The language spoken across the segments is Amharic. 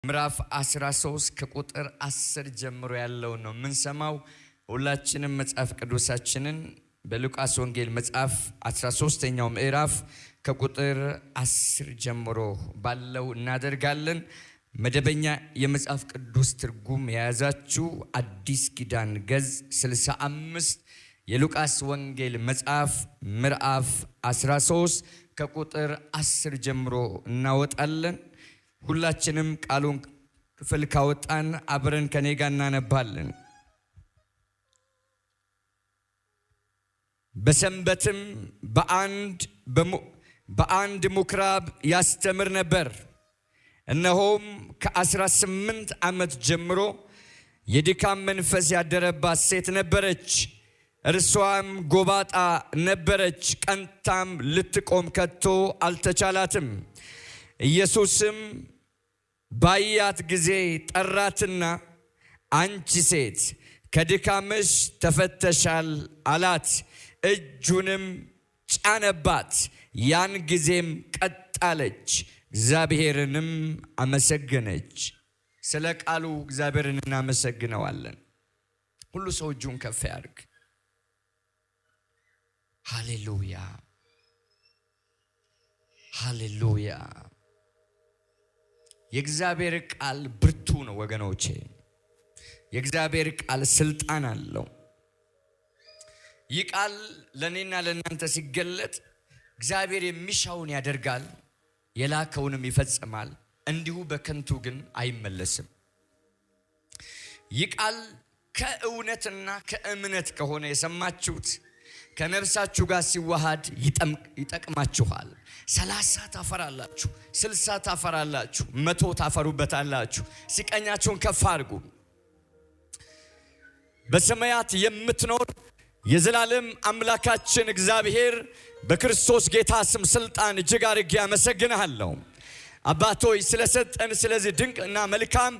ምዕራፍ 13 ከቁጥር 10 ጀምሮ ያለው ነው የምንሰማው። ሁላችንም መጽሐፍ ቅዱሳችንን በሉቃስ ወንጌል መጽሐፍ 13ኛው ምዕራፍ ከቁጥር 10 ጀምሮ ባለው እናደርጋለን። መደበኛ የመጽሐፍ ቅዱስ ትርጉም የያዛችሁ አዲስ ኪዳን ገጽ 65 የሉቃስ ወንጌል መጽሐፍ ምዕራፍ 13 ከቁጥር 10 ጀምሮ እናወጣለን። ሁላችንም ቃሉን ክፍል ካወጣን አብረን ከኔ ጋር እናነባለን። በሰንበትም በአንድ ምኩራብ ያስተምር ነበር። እነሆም ከ18 ዓመት ጀምሮ የድካም መንፈስ ያደረባት ሴት ነበረች። እርሷም ጎባጣ ነበረች፣ ቀንታም ልትቆም ከቶ አልተቻላትም። ኢየሱስም ባያት ጊዜ ጠራትና አንቺ ሴት ከድካምሽ ተፈተሻል አላት። እጁንም ጫነባት፣ ያን ጊዜም ቀጥ አለች፣ እግዚአብሔርንም አመሰገነች። ስለ ቃሉ እግዚአብሔርን እናመሰግነዋለን። ሁሉ ሰው እጁን ከፍ ያድርግ። ሃሌሉያ ሃሌሉያ። የእግዚአብሔር ቃል ብርቱ ነው ወገኖቼ። የእግዚአብሔር ቃል ስልጣን አለው። ይህ ቃል ለእኔና ለእናንተ ሲገለጥ እግዚአብሔር የሚሻውን ያደርጋል፣ የላከውንም ይፈጽማል፣ እንዲሁ በከንቱ ግን አይመለስም። ይህ ቃል ከእውነትና ከእምነት ከሆነ የሰማችሁት ከነፍሳችሁ ጋር ሲዋሃድ ይጠቅማችኋል። 30 ታፈራላችሁ፣ 60 ታፈራላችሁ፣ 100 ታፈሩበታላችሁ። ሲቀኛችሁን ከፍ አድርጉ። በሰማያት የምትኖር የዘላለም አምላካችን እግዚአብሔር በክርስቶስ ጌታ ስም ስልጣን እጅግ አድርጌ አመሰግንሃለሁ። አባቶይ ስለሰጠን ስለዚህ ድንቅና መልካም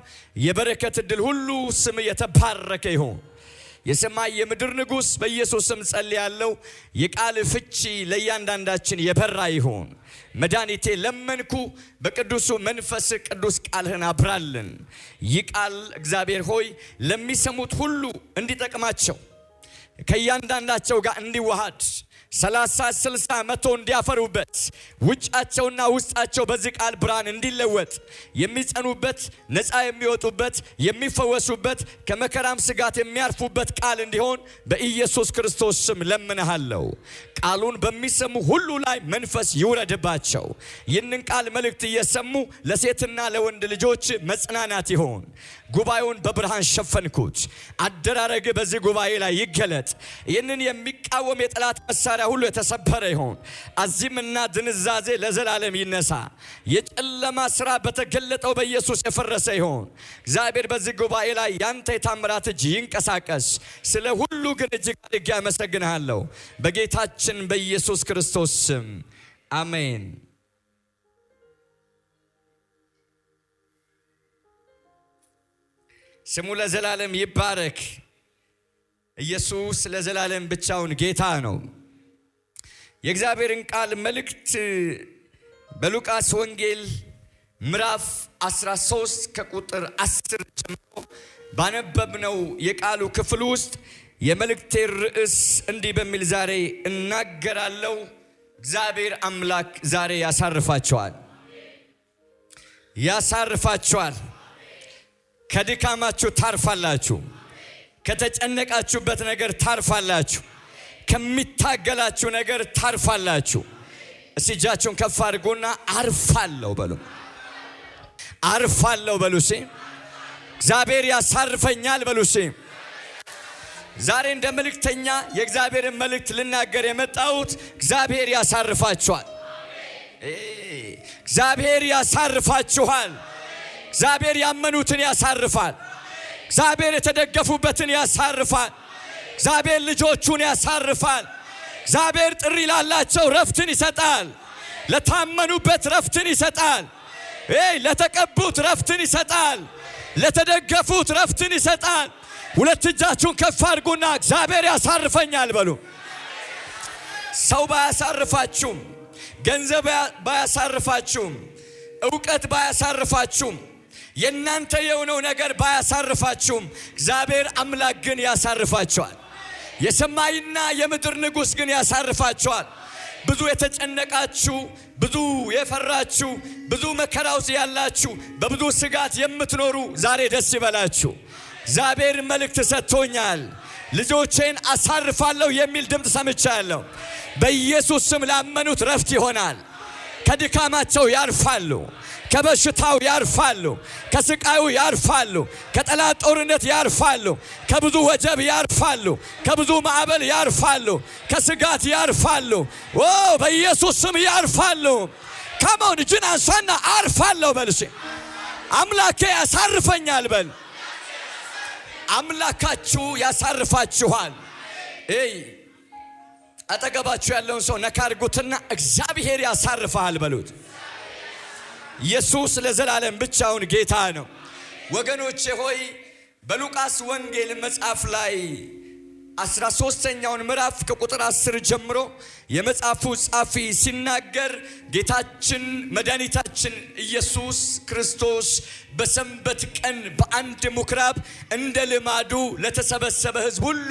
የበረከት ዕድል ሁሉ ስም የተባረከ ይሁን። የሰማይ የምድር ንጉሥ በኢየሱስ ስም ጸልያለሁ። የቃል ፍቺ ለእያንዳንዳችን የበራ ይሁን። መድኃኒቴ ለመንኩ፣ በቅዱሱ መንፈስ ቅዱስ ቃልህን አብራልን። ይህ ቃል እግዚአብሔር ሆይ ለሚሰሙት ሁሉ እንዲጠቅማቸው ከእያንዳንዳቸው ጋር እንዲዋሃድ 30 60 100 እንዲያፈሩበት ውጫቸውና ውስጣቸው በዚህ ቃል ብርሃን እንዲለወጥ የሚጸኑበት፣ ነፃ የሚወጡበት፣ የሚፈወሱበት፣ ከመከራም ስጋት የሚያርፉበት ቃል እንዲሆን በኢየሱስ ክርስቶስ ስም ለምንሃለሁ። ቃሉን በሚሰሙ ሁሉ ላይ መንፈስ ይውረድባቸው። ይህንን ቃል መልእክት እየሰሙ ለሴትና ለወንድ ልጆች መጽናናት ይሆን። ጉባኤውን በብርሃን ሸፈንኩት። አደራረግ በዚህ ጉባኤ ላይ ይገለጥ። ይህንን የሚቃወም የጠላት መሳሪያ ሁሉ የተሰበረ ይሆን። አዚምና ድንዛዜ ለዘላለም ይነሳ። የጨለማ ሥራ በተገለጠው በኢየሱስ የፈረሰ ይሆን። እግዚአብሔር በዚህ ጉባኤ ላይ ያንተ የታምራት እጅ ይንቀሳቀስ። ስለ ሁሉ ግን እጅግ አድርጌ አመሰግንሃለሁ በጌታችን በኢየሱስ ክርስቶስ ስም አሜን። ስሙ ለዘላለም ይባረክ። ኢየሱስ ለዘላለም ብቻውን ጌታ ነው። የእግዚአብሔርን ቃል መልእክት በሉቃስ ወንጌል ምዕራፍ 13 ከቁጥር 10 ጀምሮ ባነበብነው የቃሉ ክፍል ውስጥ የመልእክቴ ርዕስ እንዲህ በሚል ዛሬ እናገራለሁ። እግዚአብሔር አምላክ ዛሬ ያሳርፋቸዋል። ያሳርፋቸዋል። ከድካማችሁ ታርፋላችሁ። ከተጨነቃችሁበት ነገር ታርፋላችሁ። ከሚታገላችሁ ነገር ታርፋላችሁ። እስቲ እጃችሁን ከፍ አድርጉና አርፋለሁ በሉ። አርፋለሁ በሉ። እግዚአብሔር ያሳርፈኛል በሉ። ዛሬ እንደ መልእክተኛ የእግዚአብሔርን መልእክት ልናገር የመጣሁት እግዚአብሔር ያሳርፋችኋል። እግዚአብሔር ያሳርፋችኋል። እግዚአብሔር ያመኑትን ያሳርፋል። እግዚአብሔር የተደገፉበትን ያሳርፋል። እግዚአብሔር ልጆቹን ያሳርፋል። እግዚአብሔር ጥሪ ላላቸው ረፍትን ይሰጣል። ለታመኑበት ረፍትን ይሰጣል። ለተቀቡት ረፍትን ይሰጣል። ለተደገፉት ረፍትን ይሰጣል። ሁለት እጃችሁን ከፍ አድርጉና እግዚአብሔር ያሳርፈኛል በሉ። ሰው ባያሳርፋችሁም፣ ገንዘብ ባያሳርፋችሁም፣ ዕውቀት ባያሳርፋችሁም፣ የናንተ የሆነው ነገር ባያሳርፋችሁም እግዚአብሔር አምላክ ግን ያሳርፋችኋል። የሰማይና የምድር ንጉሥ ግን ያሳርፋችኋል። ብዙ የተጨነቃችሁ፣ ብዙ የፈራችሁ፣ ብዙ መከራ ውስጥ ያላችሁ፣ በብዙ ስጋት የምትኖሩ ዛሬ ደስ ይበላችሁ። እግዚአብሔር መልእክት ሰጥቶኛል። ልጆቼን አሳርፋለሁ የሚል ድምፅ ሰምቻለሁ። በኢየሱስ ስም ላመኑት ረፍት ይሆናል። ከድካማቸው ያርፋሉ፣ ከበሽታው ያርፋሉ፣ ከስቃዩ ያርፋሉ፣ ከጠላት ጦርነት ያርፋሉ፣ ከብዙ ወጀብ ያርፋሉ፣ ከብዙ ማዕበል ያርፋሉ፣ ከስጋት ያርፋሉ። በኢየሱስ ስም ያርፋሉ። ከመውን እጅን አንሷና አርፋለሁ በልሽ። አምላኬ ያሳርፈኛል በል። አምላካችሁ ያሳርፋችኋል። አጠገባችሁ ያለውን ሰው ነካ አድርጉትና እግዚአብሔር ያሳርፋል በሉት። ኢየሱስ ለዘላለም ብቻውን ጌታ ነው። ወገኖቼ ሆይ በሉቃስ ወንጌል መጽሐፍ ላይ 13ኛውን ምዕራፍ ከቁጥር 10 ጀምሮ የመጽሐፉ ጻፊ ሲናገር ጌታችን መድኃኒታችን ኢየሱስ ክርስቶስ በሰንበት ቀን በአንድ ምኩራብ እንደ ልማዱ ለተሰበሰበ ሕዝብ ሁሉ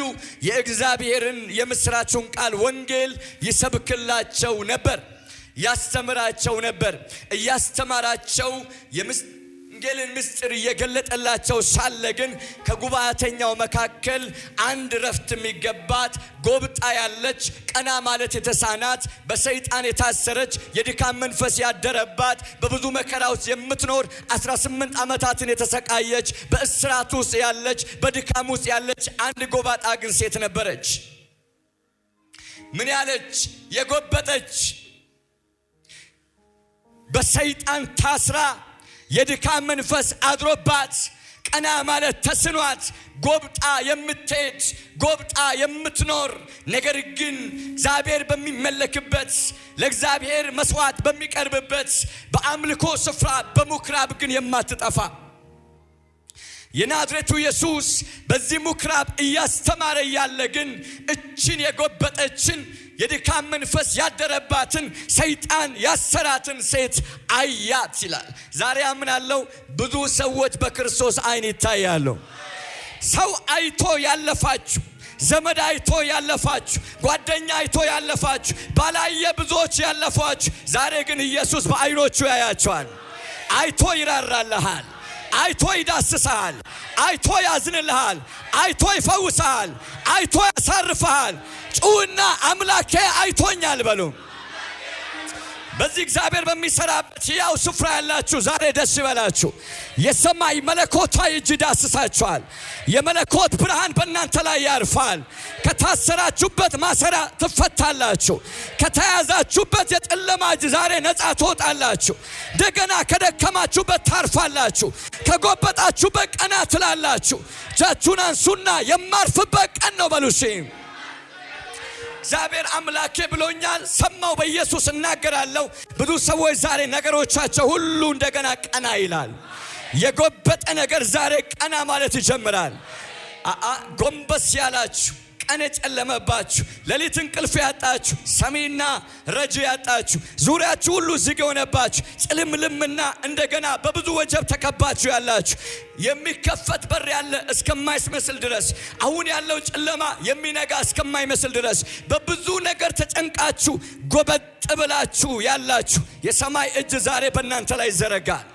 የእግዚአብሔርን የምስራቹን ቃል ወንጌል ይሰብክላቸው ነበር፣ ያስተምራቸው ነበር። እያስተማራቸው የወንጌልን ምስጢር እየገለጠላቸው ሳለ ግን ከጉባኤተኛው መካከል አንድ ረፍት የሚገባት ጎብጣ ያለች፣ ቀና ማለት የተሳናት፣ በሰይጣን የታሰረች፣ የድካም መንፈስ ያደረባት፣ በብዙ መከራ ውስጥ የምትኖር 18 ዓመታትን የተሰቃየች፣ በእስራት ውስጥ ያለች፣ በድካም ውስጥ ያለች አንድ ጎባጣ ግን ሴት ነበረች። ምን ያለች? የጎበጠች፣ በሰይጣን ታስራ የድካም መንፈስ አድሮባት ቀና ማለት ተስኗት ጎብጣ የምትሄድ ጎብጣ የምትኖር፣ ነገር ግን እግዚአብሔር በሚመለክበት ለእግዚአብሔር መስዋዕት በሚቀርብበት በአምልኮ ስፍራ በምኩራብ ግን የማትጠፋ የናዝሬቱ ኢየሱስ በዚህ ምኩራብ እያስተማረ ያለ ግን እችን የጎበጠችን የድካም መንፈስ ያደረባትን ሰይጣን ያሰራትን ሴት አያት ይላል። ዛሬ አምናለሁ ብዙ ሰዎች በክርስቶስ አይን ይታያሉ። ሰው አይቶ ያለፋችሁ፣ ዘመድ አይቶ ያለፋችሁ፣ ጓደኛ አይቶ ያለፋችሁ፣ ባላየ ብዙዎች ያለፋችሁ፣ ዛሬ ግን ኢየሱስ በአይኖቹ ያያቸዋል። አይቶ ይራራልሃል፣ አይቶ ይዳስስሃል፣ አይቶ ያዝንልሃል፣ አይቶ ይፈውስሃል፣ አይቶ ያሳርፍሃል። ጩና አምላኬ አይቶኛል በሉ። በዚህ እግዚአብሔር በሚሰራበት ያው ስፍራ ያላችሁ ዛሬ ደስ ይበላችሁ። የሰማይ መለኮታዊ እጅ ዳስሳችኋል። የመለኮት ብርሃን በእናንተ ላይ ያርፋል። ከታሰራችሁበት ማሰራ ትፈታላችሁ። ከተያዛችሁበት የጨለማ እጅ ዛሬ ነፃ ትወጣላችሁ። እንደገና ከደከማችሁበት ታርፋላችሁ። ከጎበጣችሁበት ቀና ትላላችሁ። እጃችሁን አንሱና የማርፍበት ቀን ነው በሉሽ። እግዚአብሔር አምላኬ ብሎኛል፣ ሰማው፣ በኢየሱስ እናገራለሁ። ብዙ ሰዎች ዛሬ ነገሮቻቸው ሁሉ እንደገና ቀና ይላል። የጎበጠ ነገር ዛሬ ቀና ማለት ይጀምራል። ጎንበስ ያላችሁ፣ ቀን የጨለመባችሁ፣ ሌሊት እንቅልፍ ያጣችሁ፣ ሰሚና ረጅ ያጣችሁ፣ ዙሪያችሁ ሁሉ ዝግ የሆነባችሁ፣ ጭልምልምና እንደገና በብዙ ወጀብ ተከባችሁ ያላችሁ፣ የሚከፈት በር ያለ እስከማይመስል ድረስ፣ አሁን ያለው ጨለማ የሚነጋ እስከማይመስል ድረስ በብዙ ነገር ተጨንቃችሁ ጎበጥ ብላችሁ ያላችሁ የሰማይ እጅ ዛሬ በእናንተ ላይ ይዘረጋል።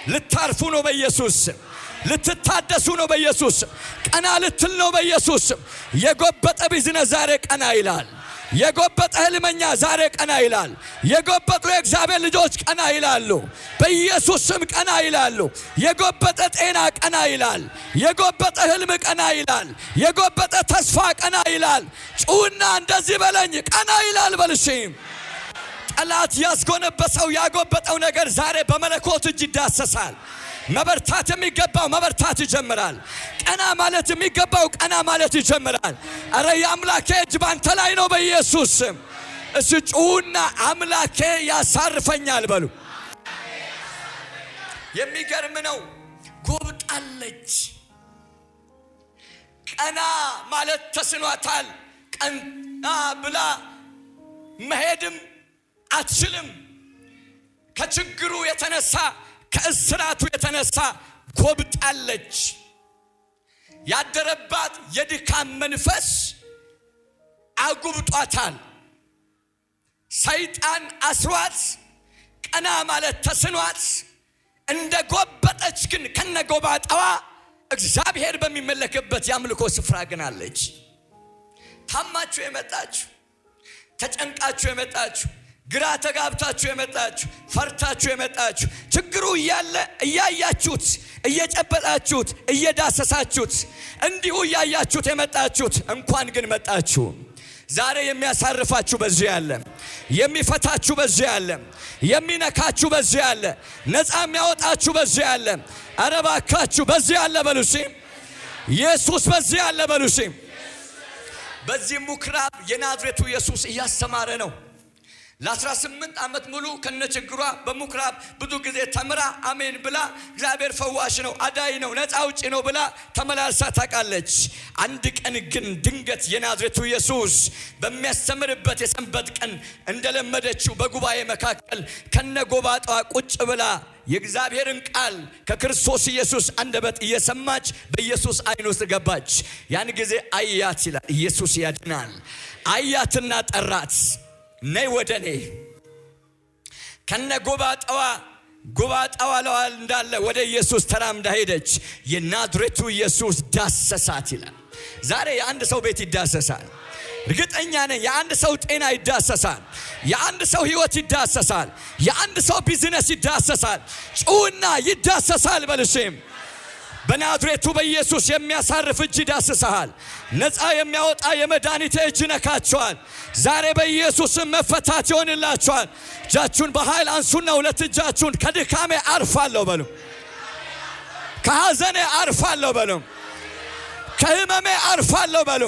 ልታርፉ ነው በኢየሱስ ስም። ልትታደሱ ነው በኢየሱስ ስም። ቀና ልትል ነው በኢየሱስ ስም። የጎበጠ ቢዝነስ ዛሬ ቀና ይላል። የጎበጠ ህልመኛ ዛሬ ቀና ይላል። የጎበጡ የእግዚአብሔር ልጆች ቀና ይላሉ። በኢየሱስ ስም ቀና ይላሉ። የጎበጠ ጤና ቀና ይላል። የጎበጠ ህልም ቀና ይላል። የጎበጠ ተስፋ ቀና ይላል። ጩና እንደዚህ በለኝ፣ ቀና ይላል በልሽም። ጠላት ያስጎነበሰው ያጎበጠው ነገር ዛሬ በመለኮት እጅ ይዳሰሳል። መበርታት የሚገባው መበርታት ይጀምራል። ቀና ማለት የሚገባው ቀና ማለት ይጀምራል። አረ የአምላኬ እጅ ባንተ ላይ ነው በኢየሱስ ስም። እሱ ጩና አምላኬ ያሳርፈኛል በሉ። የሚገርም ነው። ጎብጣለች። ቀና ማለት ተስኗታል። ቀና ብላ መሄድም አትችልም። ከችግሩ የተነሳ ከእስራቱ የተነሳ ጎብጣለች። ያደረባት የድካም መንፈስ አጉብጧታል። ሰይጣን አስሯት ቀና ማለት ተስኗት እንደ ጎበጠች ግን ከነጎባጣዋ እግዚአብሔር በሚመለክበት ያምልኮ ስፍራ ግን አለች። ታማችሁ የመጣችሁ፣ ተጨንቃችሁ የመጣችሁ፣ ግራ ተጋብታችሁ የመጣችሁ፣ ፈርታችሁ የመጣችሁ፣ ችግሩ እያለ እያያችሁት፣ እየጨበጣችሁት፣ እየዳሰሳችሁት፣ እንዲሁ እያያችሁት የመጣችሁት እንኳን ግን መጣችሁ። ዛሬ የሚያሳርፋችሁ በዚህ ያለ፣ የሚፈታችሁ በዚህ ያለ፣ የሚነካችሁ በዚህ ያለ፣ ነፃ የሚያወጣችሁ በዚህ ያለ። ኧረ እባካችሁ በዚህ ያለ በሉሲ፣ ኢየሱስ በዚህ ያለ በሉሲ። በዚህ ምኩራብ የናዝሬቱ ኢየሱስ እያስተማረ ነው። ለ18 ዓመት ሙሉ ከነችግሯ በምኩራብ ብዙ ጊዜ ተምራ አሜን ብላ እግዚአብሔር ፈዋሽ ነው፣ አዳይ ነው፣ ነፃ አውጪ ነው ብላ ተመላልሳ ታውቃለች። አንድ ቀን ግን ድንገት የናዝሬቱ ኢየሱስ በሚያስተምርበት የሰንበት ቀን እንደለመደችው በጉባኤ መካከል ከነጎባጧ ቁጭ ብላ የእግዚአብሔርን ቃል ከክርስቶስ ኢየሱስ አንደበት እየሰማች በኢየሱስ አይን ውስጥ ገባች። ያን ጊዜ አያት ይላል። ኢየሱስ ያድናል። አያትና ጠራት። ነይ ወደኔ። ጎባጣዋ ለዋል እንዳለ ወደ ኢየሱስ ተራምዳ ሄደች። የናዝሬቱ ኢየሱስ ዳሰሳት ይላል። ዛሬ የአንድ ሰው ቤት ይዳሰሳል። እርግጠኛ ነኝ የአንድ ሰው ጤና ይዳሰሳል። የአንድ ሰው ህይወት ይዳሰሳል። የአንድ ሰው ቢዝነስ ይዳሰሳል። ጩውና ይዳሰሳል በልሽም። በናዝሬቱ በኢየሱስ የሚያሳርፍ እጅ ይዳስሳል። ነፃ የሚያወጣ የመድኃኒት እጅ ነካቸዋል። ዛሬ በኢየሱስም መፈታት ይሆንላቸዋል። እጃችሁን በኃይል አንሱና ሁለት እጃችሁን ከድካሜ አርፋለሁ በሉ። ከሐዘኔ አርፋለሁ በሉ። ከህመሜ አርፋለሁ በሉ።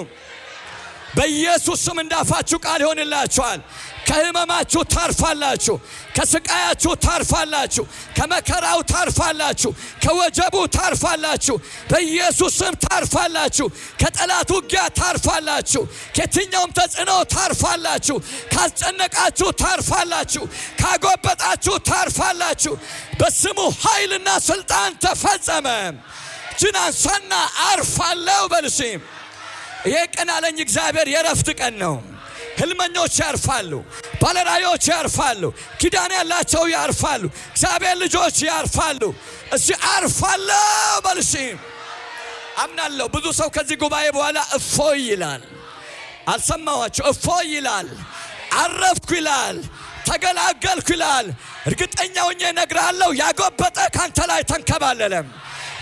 በኢየሱስም እንዳፋችሁ ቃል ይሆንላችኋል። ከህመማችሁ ታርፋላችሁ። ከስቃያችሁ ታርፋላችሁ። ከመከራው ታርፋላችሁ። ከወጀቡ ታርፋላችሁ። በኢየሱስም ታርፋላችሁ። ከጠላት ውጊያ ታርፋላችሁ። ከየትኛውም ተጽዕኖ ታርፋላችሁ። ካስጨነቃችሁ ታርፋላችሁ። ካጎበጣችሁ ታርፋላችሁ። በስሙ ኃይልና ስልጣን ተፈጸመ። ጅናንሳና አርፋለሁ በልሲም። ይሄ ቀን አለኝ እግዚአብሔር የረፍት ቀን ነው። ህልመኞች ያርፋሉ። ባለራዮች ያርፋሉ። ኪዳን ያላቸው ያርፋሉ። እግዚአብሔር ልጆች ያርፋሉ። እዚህ አርፋለሁ በልሲ። አምናለሁ ብዙ ሰው ከዚህ ጉባኤ በኋላ እፎይ ይላል። አልሰማዋቸው? እፎይ ይላል። አረፍኩ ይላል። ተገላገልኩ ይላል። እርግጠኛ ሆኜ እነግርሃለሁ ያጎበጠ ካንተ ላይ ተንከባለለም።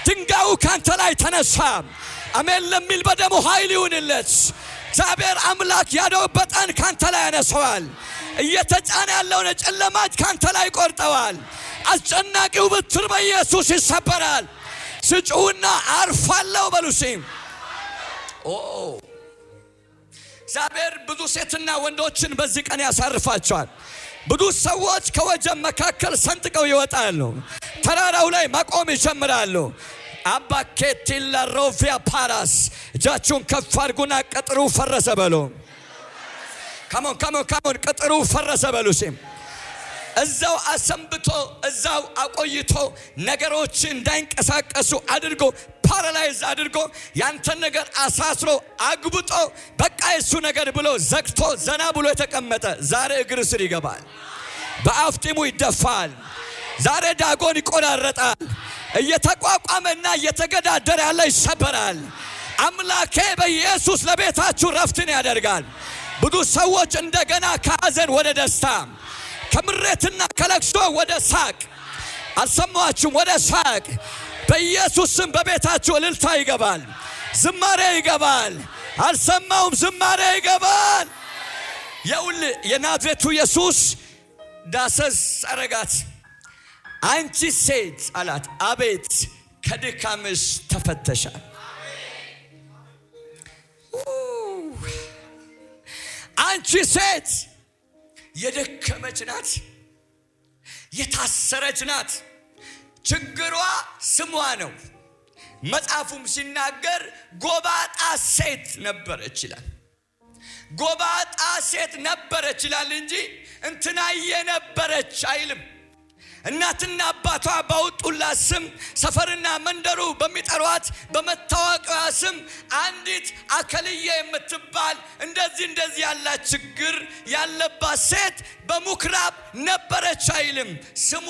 ድንጋዩ ካንተ ላይ ተነሳ። አሜን ለሚል በደሙ ኃይል ይሁንለት። እግዚአብሔር አምላክ ያዶበጠን ካንተ ላይ ያነሳዋል። እየተጫነ ያለውን ጨለማት ካንተ ላይ ቆርጠዋል። አስጨናቂው በትር በኢየሱስ ይሰበራል። ስጩና አርፋለሁ በሉሲም። እግዚአብሔር ብዙ ሴትና ወንዶችን በዚህ ቀን ያሳርፋቸዋል። ብዙ ሰዎች ከወጀብ መካከል ሰንጥቀው ይወጣሉ። ተራራው ላይ መቆም ይጀምራሉ። አባኬቲላ ሮቪያ ፓራስ እጃችሁን ከፍ አድርጉና ቅጥሩ ፈረሰ በሉ። ካሞን ቅጥሩ ፈረሰ በሉ። ሲም እዛው አሰንብቶ እዛው አቆይቶ ነገሮች እንዳይንቀሳቀሱ አድርጎ ፓራላይዝ አድርጎ ያንተን ነገር አሳስሮ አግብጦ በቃ የሱ ነገር ብሎ ዘግቶ ዘና ብሎ የተቀመጠ ዛሬ እግር ስር ይገባል። በአፍጢሙ ይደፋል። ዛሬ ዳጎን ይቆራረጣል። እየተቋቋመና እየተገዳደረ ያለ ይሰበራል። አምላኬ በኢየሱስ ለቤታችሁ ረፍትን ያደርጋል። ብዙ ሰዎች እንደገና ከሐዘን ወደ ደስታ፣ ከምሬትና ከለቅሶ ወደ ሳቅ፣ አልሰማችሁም? ወደ ሳቅ በኢየሱስ ስም በቤታችሁ እልልታ ይገባል። ዝማሬ ይገባል። አልሰማውም? ዝማሬ ይገባል። የናዝሬቱ ኢየሱስ ዳሰስ አረጋት። አንቺ ሴት አላት፣ አቤት ከድካምሽ ተፈተሻል። አንቺ ሴት የደከመች ናት፣ የታሰረች ናት። ችግሯ ስሟ ነው። መጽሐፉም ሲናገር ጎባጣ ሴት ነበረች ይላል። ጎባጣ ሴት ነበረች ይላል እንጂ እንትናየ ነበረች አይልም። እናትና አባቷ ባወጡላት ስም ሰፈርና መንደሩ በሚጠሯት በመታወቂያ ስም አንዲት አከልዬ የምትባል እንደዚህ ያላት ችግር ያለባት ሴት በምኩራብ ነበረች አይልም። ስሟ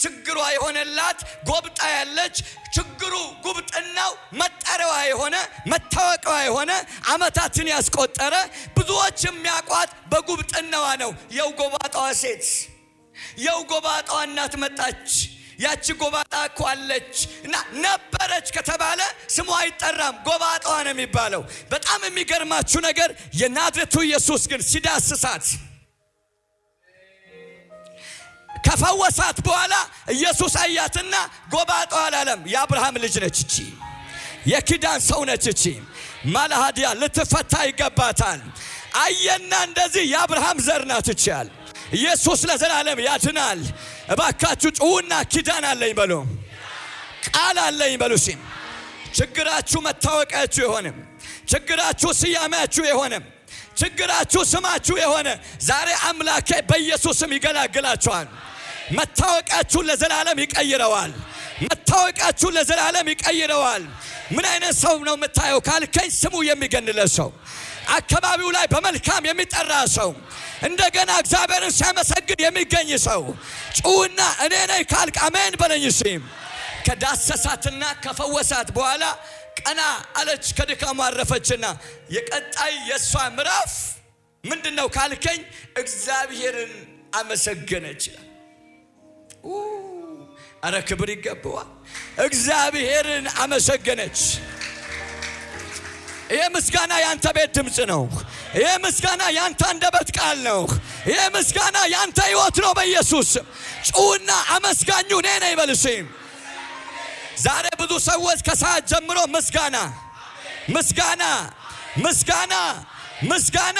ችግሯ የሆነላት ጎብጣ ያለች ችግሩ ጉብጥናው መጠሪያዋ የሆነ መታወቂያዋ የሆነ ዓመታትን ያስቆጠረ ብዙዎች የሚያውቋት በጉብጥናዋ ነው። የጎባጣዋ ሴት የጎባጣዋ እናት መጣች። ያቺ ጎባጣ እኮ አለች እና ነበረች ከተባለ ስሟ አይጠራም፣ ጎባጣዋ ነው የሚባለው። በጣም የሚገርማችሁ ነገር የናዝሬቱ ኢየሱስ ግን ሲዳስሳት ከፈወሳት በኋላ ኢየሱስ አያትና ጎባጣዋ አላለም። የአብርሃም ልጅ ነች እቺ፣ የኪዳን ሰው ነች እቺ፣ ማለሃዲያ ልትፈታ ይገባታል። አየና እንደዚህ የአብርሃም ዘር ናት እቺ አለ። ኢየሱስ ለዘላለም ያድናል። እባካችሁ ጩውና ኪዳን አለኝ በሉ፣ ቃል አለኝ በሉ። ሲም ችግራችሁ መታወቂያችሁ የሆነ ችግራችሁ ስያሜያችሁ የሆነ ችግራችሁ ስማችሁ የሆነ ዛሬ አምላኬ በኢየሱስም ይገላግላችኋል። መታወቂያችሁን ለዘላለም ይቀይረዋል። መታወቂያችሁን ለዘላለም ይቀይረዋል። ምን አይነት ሰው ነው የምታየው ካልከኝ፣ ስሙ የሚገንለት ሰው፣ አካባቢው ላይ በመልካም የሚጠራ ሰው፣ እንደገና እግዚአብሔርን ሲያመሰግን የሚገኝ ሰው። ጩውና እኔ ነኝ ካልክ አሜን በለኝ። ሲም ከዳሰሳትና ከፈወሳት በኋላ ቀና አለች፣ ከድካሙ አረፈችና የቀጣይ የሷ ምዕራፍ ምንድነው ካልከኝ፣ እግዚአብሔርን አመሰገነች። አረ ክብር ይገባዋል። እግዚአብሔርን አመሰገነች። ይሄ ምስጋና ያንተ ቤት ድምጽ ነው። ይሄ ምስጋና ያንተ አንደበት ቃል ነው። ይሄ ምስጋና ያንተ ሕይወት ነው። በኢየሱስ ጩውና አመስጋኙ እኔ ነኝ በልሽም። ዛሬ ብዙ ሰዎች ከሰዓት ጀምሮ ምስጋና ምስጋና ምስጋና ምስጋና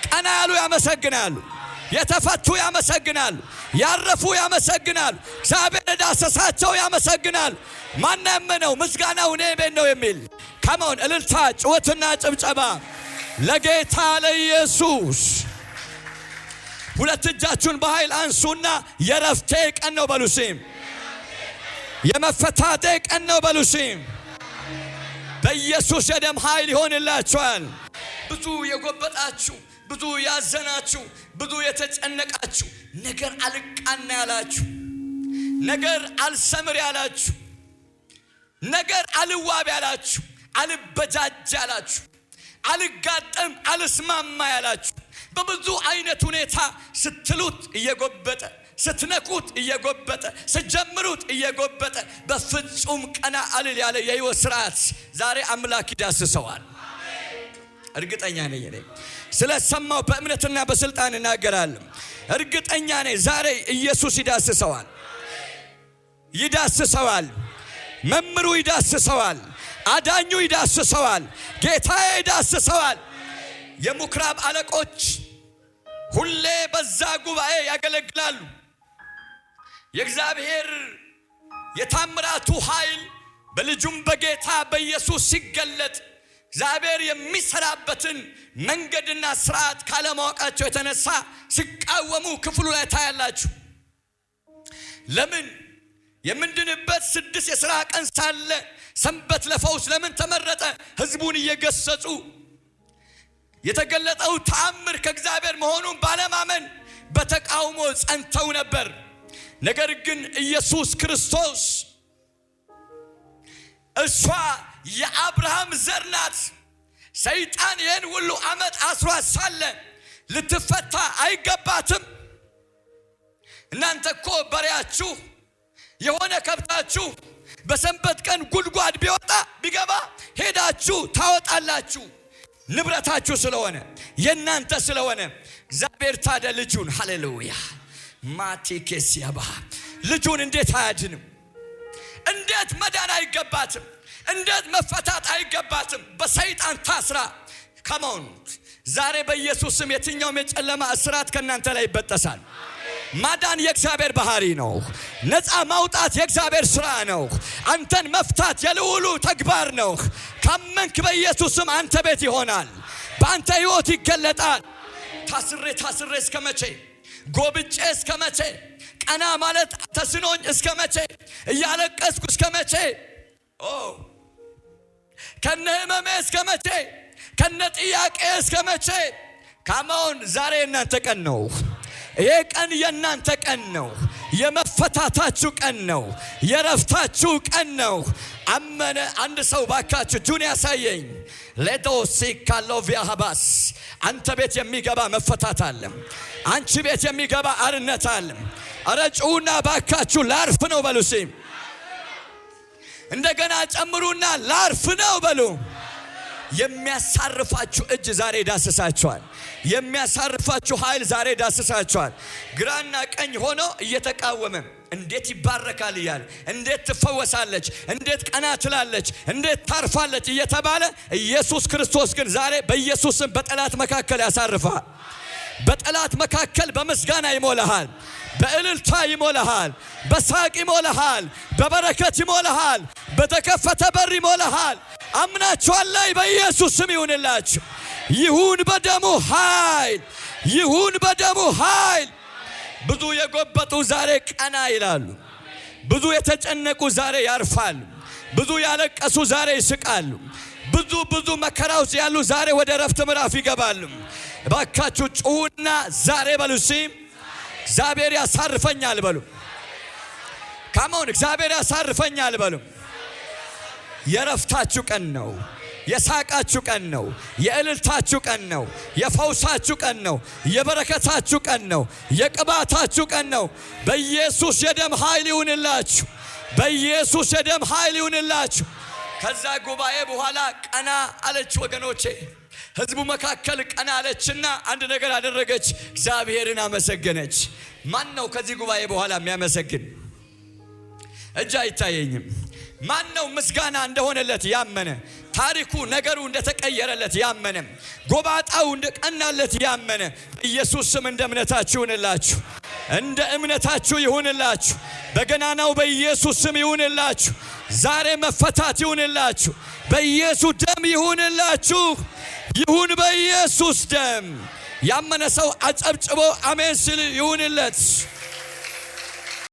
ቀና ያሉ ያመሰግናሉ፣ የተፈቱ ያመሰግናሉ፣ ያረፉ ያመሰግናሉ፣ እግዚአብሔር ዳሰሳቸው ያመሰግናሉ። ማንም ነው ምስጋናው እኔ ቤት ነው የሚል ከመሆን እልልታ ጩኸትና ጭብጨባ ለጌታ ለኢየሱስ። ሁለት እጃችሁን በኃይል አንሱና የረፍቴ ቀን ነው በሉሲም፣ የመፈታቴ ቀን ነው በሉሲም። በኢየሱስ የደም ኃይል ይሆንላችኋል። ብዙ የጎበጣችሁ፣ ብዙ ያዘናችሁ፣ ብዙ የተጨነቃችሁ፣ ነገር አልቃና ያላችሁ፣ ነገር አልሰምር ያላችሁ፣ ነገር አልዋብ ያላችሁ፣ አልበጃጅ ያላችሁ፣ አልጋጠም አልስማማ ያላችሁ፣ በብዙ አይነት ሁኔታ ስትሉት እየጎበጠ ስትነኩት እየጎበጠ ስትጀምሩት እየጎበጠ በፍጹም ቀና አልል ያለ የሕይወት ስርዓት ዛሬ አምላክ ይዳስሰዋል። እርግጠኛ ነኝ። እኔ ስለሰማው በእምነትና በስልጣን እናገራለሁ። እርግጠኛ ነኝ ዛሬ ኢየሱስ ይዳስሰዋል፣ ይዳስሰዋል። መምሩ ይዳስሰዋል፣ አዳኙ ይዳስሰዋል፣ ጌታዬ ይዳስሰዋል። የምኩራብ አለቆች ሁሌ በዛ ጉባኤ ያገለግላሉ። የእግዚአብሔር የታምራቱ ኃይል በልጁም በጌታ በኢየሱስ ሲገለጥ እግዚአብሔር የሚሰራበትን መንገድና ስርዓት ካለማወቃቸው የተነሳ ሲቃወሙ ክፍሉ ላይ ታያላችሁ። ለምን የምንድንበት 6 የሥራ ቀን ሳለ ሰንበት ለፈውስ ለምን ተመረጠ? ህዝቡን እየገሰጹ የተገለጠው ተአምር ከእግዚአብሔር መሆኑን ባለማመን በተቃውሞ ጸንተው ነበር። ነገር ግን ኢየሱስ ክርስቶስ እሷ የአብርሃም ዘር ናት። ሰይጣን ይህን ሁሉ ዓመት አስሯት ሳለ ልትፈታ አይገባትም? እናንተ እኮ በሬያችሁ የሆነ ከብታችሁ በሰንበት ቀን ጉድጓድ ቢወጣ ቢገባ ሄዳችሁ ታወጣላችሁ። ንብረታችሁ ስለሆነ የናንተ ስለሆነ እግዚአብሔር ታዲያ ልጁን ሃሌሉያ ማቲኬስ ያባ ልጁን እንዴት አያድንም? እንዴት መዳን አይገባትም? እንዴት መፈታት አይገባትም? በሰይጣን ታስራ ከመሆኑ ዛሬ በኢየሱስም የትኛውም የጨለማ እስራት ከናንተ ላይ ይበጠሳል። ማዳን የእግዚአብሔር ባህሪ ነው። ነፃ ማውጣት የእግዚአብሔር ስራ ነው። አንተን መፍታት የልዑሉ ተግባር ነው። ካመንክ በኢየሱስም አንተ ቤት ይሆናል፣ በአንተ ሕይወት ይገለጣል። ታስሬ እስከ መቼ? ጎብጬ እስከ መቼ? ቀና ማለት ተስኖኝ እስከ መቼ እያለቀስኩ እስከ መቼ ከነ ህመሜ እስከ መቼ ከነ ጥያቄ እስከ መቼ ካሞን ዛሬ እናንተ ቀን ነው ይሄ ቀን የናንተ ቀን ነው የመፈታታችሁ ቀን ነው የረፍታችሁ ቀን ነው አመነ አንድ ሰው ባካችሁ ጁን ያሳየኝ ለዶሲ ካሎቪያ ሀባስ አንተ ቤት የሚገባ መፈታት አለ አንቺ ቤት የሚገባ አርነት አለ አረጩና ባካችሁ ላርፍ ነው በሉሲ እንደገና ጨምሩና ላርፍ ነው በሉ የሚያሳርፋችሁ እጅ ዛሬ ዳስሳችኋል የሚያሳርፋችሁ ኃይል ዛሬ ዳስሳችኋል ግራና ቀኝ ሆኖ እየተቃወመ እንዴት ይባረካል ይላል እንዴት ትፈወሳለች እንዴት ቀና ትላለች እንዴት ታርፋለች እየተባለ ኢየሱስ ክርስቶስ ግን ዛሬ በኢየሱስም በጠላት መካከል ያሳርፋል በጠላት መካከል በመስጋና ይሞላሃል በእልልታ ይሞላሃል በሳቅ ይሞላሃል በበረከት ይሞላሃል በተከፈተ በር ይሞላሃል አምናችኋል ላይ በኢየሱስ ስም ይሁንላችሁ ይሁን በደሙ ኃይል ይሁን በደሙ ኃይል ብዙ የጎበጡ ዛሬ ቀና ይላሉ ብዙ የተጨነቁ ዛሬ ያርፋሉ ብዙ ያለቀሱ ዛሬ ይስቃሉ ብዙ መከራውስ ያሉ ዛሬ ወደ ረፍት ምዕራፍ ይገባሉ ባካችሁ ጩሁና ዛሬ በሉሲ እግዚአብሔር ያሳርፈኛል በሉ ካሞን እግዚአብሔር ያሳርፈኛል በሉ የረፍታችሁ ቀን ነው የሳቃችሁ ቀን ነው የእልልታችሁ ቀን ነው የፈውሳችሁ ቀን ነው የበረከታችሁ ቀን ነው የቅባታችሁ ቀን ነው በኢየሱስ የደም ኃይል ይሁንላችሁ በኢየሱስ የደም ኃይል ይሁንላችሁ ከዛ ጉባኤ በኋላ ቀና አለች ወገኖቼ ህዝቡ መካከል ቀና አለችና አንድ ነገር አደረገች እግዚአብሔርን አመሰገነች ማን ነው ከዚህ ጉባኤ በኋላ የሚያመሰግን እጅ አይታየኝም ማን ነው ምስጋና እንደሆነለት ያመነ ታሪኩ ነገሩ እንደተቀየረለት ያመነ ጎባጣው እንደቀናለት ያመነ ኢየሱስ ስም እንደ እምነታችሁ ይሁንላችሁ እንደ እምነታችሁ ይሁንላችሁ በገናናው በኢየሱስ ስም ይሁንላችሁ ዛሬ መፈታት ይሁንላችሁ በኢየሱስ ደም ይሁንላችሁ ይሁን በኢየሱስ ደም ያመነ ሰው አጨብጭቦ አሜን ሲል ይሁንለት